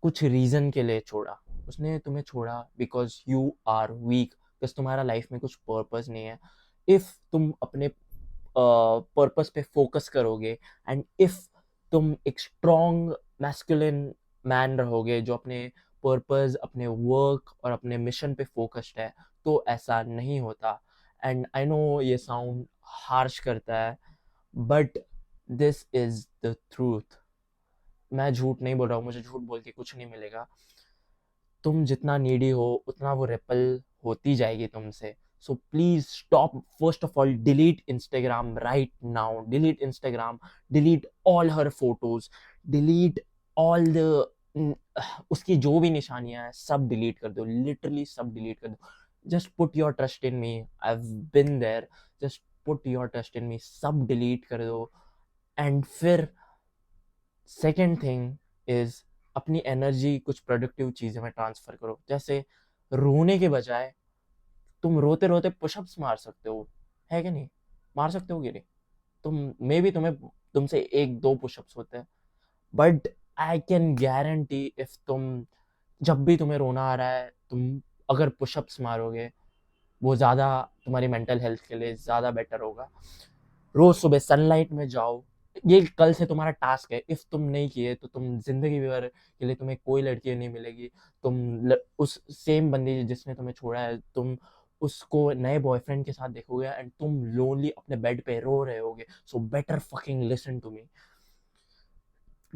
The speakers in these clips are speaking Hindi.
कुछ रीज़न के लिए छोड़ा। उसने तुम्हें छोड़ा because you are weak, because तुम्हारा लाइफ में कुछ पर्पस नहीं है। इफ़ तुम अपने पर्पस पे फोकस करोगे एंड इफ़ तुम एक स्ट्रॉन्ग मैस्कुलिन मैन रहोगे जो अपने पर्पस, अपने वर्क और अपने मिशन पे फोकस्ड है, तो ऐसा नहीं होता। एंड आई नो ये साउंड हार्श करता है, but this is the truth. मैं झूठ नहीं बोल रहा हूँ, मुझे झूठ बोल के कुछ नहीं मिलेगा। तुम जितना नीडी हो उतना वो रिपल होती जाएगी तुमसे। So please stop. First of all delete Instagram right now, delete Instagram, delete all her photos, delete all the उसकी जो भी निशानियां हैं सब डिलीट कर दो, लिटरली सब डिलीट कर दो। Just put your trust in me, I have been there. Just put your trust in me, सब डिलीट कर दो। एंड फिर सेकेंड थिंग इज अपनी एनर्जी कुछ प्रोडक्टिव चीज़ों में ट्रांसफर करो। जैसे रोने के बजाय तुम रोते रोते पुशअप्स मार सकते हो, है कि नहीं? मार सकते हो कि नहीं? तुम मे बी तुमसे एक दो पुशअप्स होते हैं, but I can guarantee if तुम जब भी तुम्हें रोना आ रहा है, तुम अगर पुशअप्स मारोगे, वो ज़्यादा तुम्हारी मेंटल हेल्थ के लिए ज़्यादा बेटर होगा। रोज सुबह सनलाइट में जाओ। ये कल से तुम्हारा टास्क है। इफ तुम नहीं किए तो तुम जिंदगी भर के लिए तुम्हें कोई लड़की नहीं मिलेगी। उस सेम बंदी जिसने तुम्हें छोड़ा है, तुम उसको नए बॉयफ्रेंड के साथ देखोगे एंड तुम लोनली अपने बेड पे रो रहे होगे। So better fucking listen to me.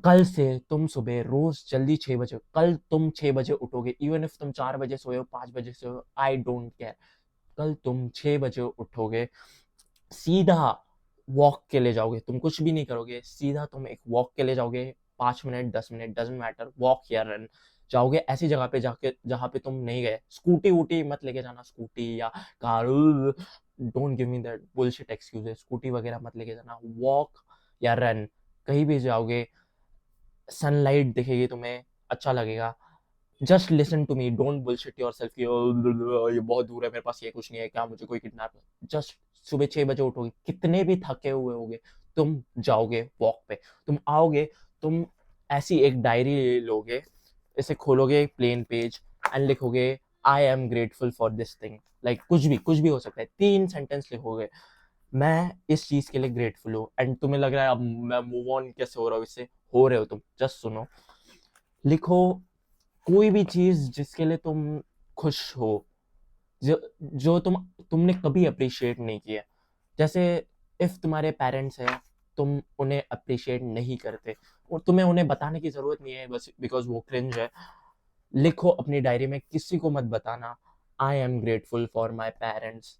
कल से तुम सुबह रोज जल्दी 6 बजे, कल तुम 6 बजे उठोगे। इवन इफ तुम 4 बजे सोए हो, 5 बजे सोए हो, आई डोंट केयर। कल तुम 6 बजे उठोगे, सीधा वॉक के लिए जाओगे। तुम कुछ भी नहीं करोगे, सीधा तुम एक वॉक के लिए जाओगे। 5 minute, 10 minute, doesn't matter, walk या रन। जाओगे ऐसी जगह पे जाके जहाँ पे तुम नहीं गए। स्कूटी वूटी मत लेके जाना, स्कूटी या car. Don't give me that bullshit excuses. Scooty वगैरह मत लेके जाना। वॉक या रन, कहीं भी जाओगे, सनलाइट दिखेगी तुम्हें, अच्छा लगेगा। Just listen to me, don't bullshit yourself कि ये बहुत दूर है, मेरे पास ये कुछ नहीं है, क्या मुझे कोई किडनैप। जस्ट सुबह 6 बजे उठोगे, कितने भी थके हुए होगे, तुम जाओगे वॉक पे। तुम आओगे, तुम ऐसी एक डायरी लोगे, इसे खोलोगे, एक प्लेन पेज, एंड लिखोगे I am grateful for this thing. Like कुछ भी हो सकता है, 3 सेंटेंस लिखोगे, मैं इस चीज के लिए ग्रेटफुल हूँ। एंड तुम्हें लग रहा है अब मैं मूव ऑन कैसे हो रहा हूँ इससे, हो रहे हो तुम। जस्ट सुनो, लिखो कोई भी चीज जिसके लिए तुम खुश हो, जो जो तुमने कभी अप्रिशिएट नहीं किया। जैसे इफ तुम्हारे पेरेंट्स हैं, तुम उन्हें अप्रिशिएट नहीं करते और तुम्हें उन्हें बताने की जरूरत नहीं है, बस बिकॉज वो क्रिंज है। लिखो अपनी डायरी में, किसी को मत बताना, I am grateful for my parents.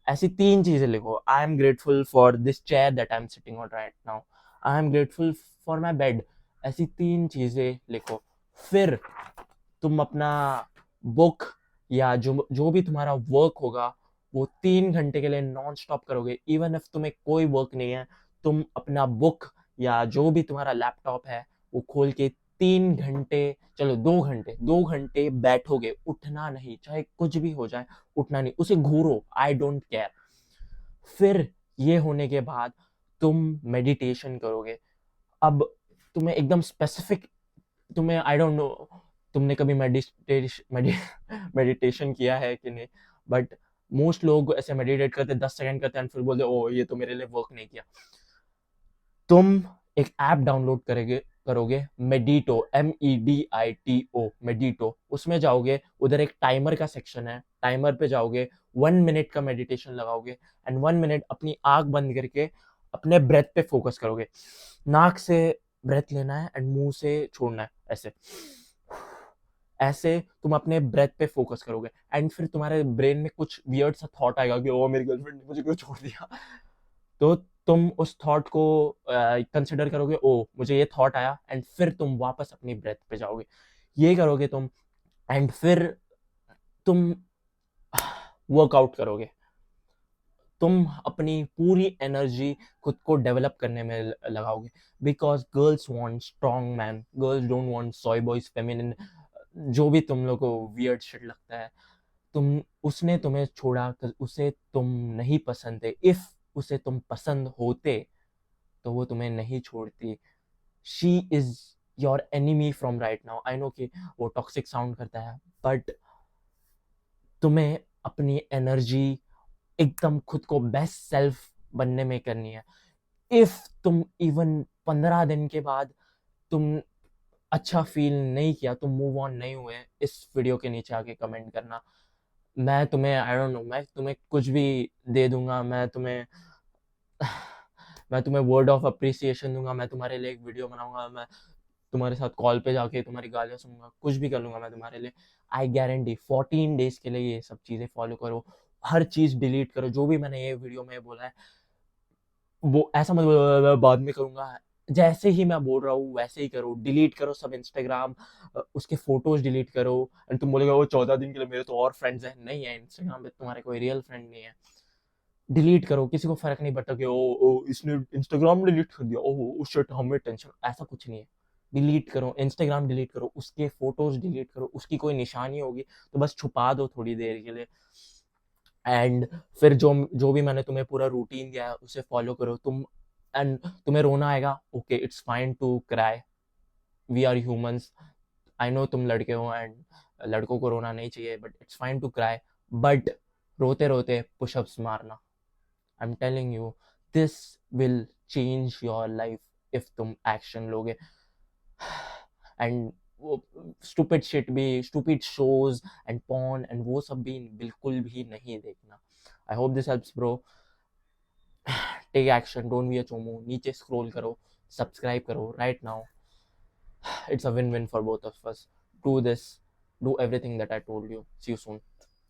ऐसी 3 चीजें लिखो। I am grateful for this chair that I am sitting on right now. I am grateful for my bed. ऐसी 3 चीजें लिखो। फिर तुम अपना बुक या जो जो भी तुम्हारा वर्क होगा, वो 3 घंटे के लिए नॉन स्टॉप करोगे। इवन इफ तुम्हें कोई वर्क नहीं है, तुम अपना बुक या जो भी तुम्हारा लैपटॉप है वो खोल के 3 घंटे, चलो 2 घंटे, 2 घंटे बैठोगे, उठना नहीं, चाहे कुछ भी हो जाए, उठना नहीं, उसे घूरो, आई डोंट केयर। फिर ये होने के बाद तुम मेडिटेशन करोगे। अब तुम्हें एकदम स्पेसिफिक, तुम्हें आई डोंट नो तुमने कभी मेडिटेशन किया है कि नहीं, बट मोस्ट लोग ऐसे मेडिटेट करते 10 सेकंड करते हैं फिर बोलते ओ ये तो मेरे लिए वर्क नहीं किया। तुम एक ऐप डाउनलोड करोगे, मेडिटो, MEDITO, मेडिटो। उसमें जाओगे, उधर एक टाइमर का सेक्शन है, टाइमर पे जाओगे, 1 मिनट का मेडिटेशन लगाओगे एंड 1 मिनट अपनी आंख बंद करके अपने ब्रेथ पे फोकस करोगे। नाक से ब्रेथ लेना है एंड मुंह से छोड़ना है, ऐसे ऐसे तुम अपने ब्रेथ पे फोकस करोगे एंड फिर तुम्हारे ब्रेन में कुछ वियर्ड सा थॉट आएगा कि ओ मेरी गर्लफ्रेंड ने मुझे क्यों छोड़ दिया। तो तुम उस थॉट को कंसिडर करोगे, ओ मुझे ये थॉट आया, एंड फिर तुम वापस अपनी ब्रेथ पे जाओगे। ये करोगे तुम, एंड फिर तुम वर्कआउट करोगे। तुम अपनी पूरी एनर्जी खुद को डेवलप करने में लगाओगे। Because girls want strong man, girls don't want soy boys, feminine, जो भी तुम लोग को वियर्ड शिट लगता है। उसने तुम्हें छोड़ा, उसे तुम नहीं पसंद थे। इफ उसे तुम पसंद होते तो वो तुम्हें नहीं छोड़ती। She is your enemy from right now. I know कि वो टॉक्सिक साउंड करता है, बट तुम्हें अपनी एनर्जी एकदम खुद को बेस्ट सेल्फ बनने में करनी है। इफ तुम इवन 15 दिन के बाद तुम अच्छा फील नहीं किया, तुम मूव ऑन नहीं हुए, इस वीडियो के नीचे आके कमेंट करना। मैं तुम्हें आई डोंट नो, मैं तुम्हें कुछ भी दे दूंगा, मैं तुम्हें वर्ड ऑफ अप्रिसिएशन दूंगा, मैं तुम्हारे लिए एक वीडियो बनाऊंगा, मैं तुम्हारे साथ कॉल पे जाके तुम्हारी गालियां सुनूंगा, कुछ भी कर लूंगा मैं तुम्हारे लिए। आई गारंटी 14 डेज के लिए ये सब चीजें फॉलो करो, हर चीज डिलीट करो, जो भी मैंने ये वीडियो में बोला है वो ऐसा मत बोलो मैं बाद में करूंगा। जैसे ही मैं बोल रहा हूँ वैसे ही करो, डिलीट करो सब इंस्टाग्राम, उसके फोटोज डिलीट करो। एंड तुम बोलेगा वो 14 दिन के लिए मेरे तो और फ्रेंड्स हैं, नहीं है इंस्टाग्राम पे तुम्हारे कोई रियल फ्रेंड नहीं है। डिलीट करो, किसी को फर्क नहीं पड़ता कि ओ इसने इंस्टाग्राम डिलीट कर दिया, ओह शिट हमें टेंशन, ऐसा कुछ नहीं है। डिलीट करो इंस्टाग्राम, डिलीट करो उसके फोटोज, डिलीट करो उसकी कोई निशानी होगी तो बस छुपा दो थोड़ी देर के लिए। एंड फिर जो जो भी मैंने तुम्हें पूरा रूटीन दिया है उसे फॉलो करो तुम। एंड तुम्हें रोना आएगा, okay it's fine to cry, we are humans. I know तुम लड़के हो एंड लड़कों को रोना नहीं चाहिए, but it's fine to cry. But रोते रोते पुशअप्स मारना, I am telling you, this will change your life if तुम एक्शन लोगे। एंड वो स्टूपिड शिट भी, stupid shows and porn and वो सब भी बिल्कुल भी नहीं देखना। I hope this helps bro. Take action, don't be a Chomu. नीचे स्क्रॉल करो, सब्सक्राइब करो right now. It's a win-win for both of us. Do this, do everything that I told you. See you soon.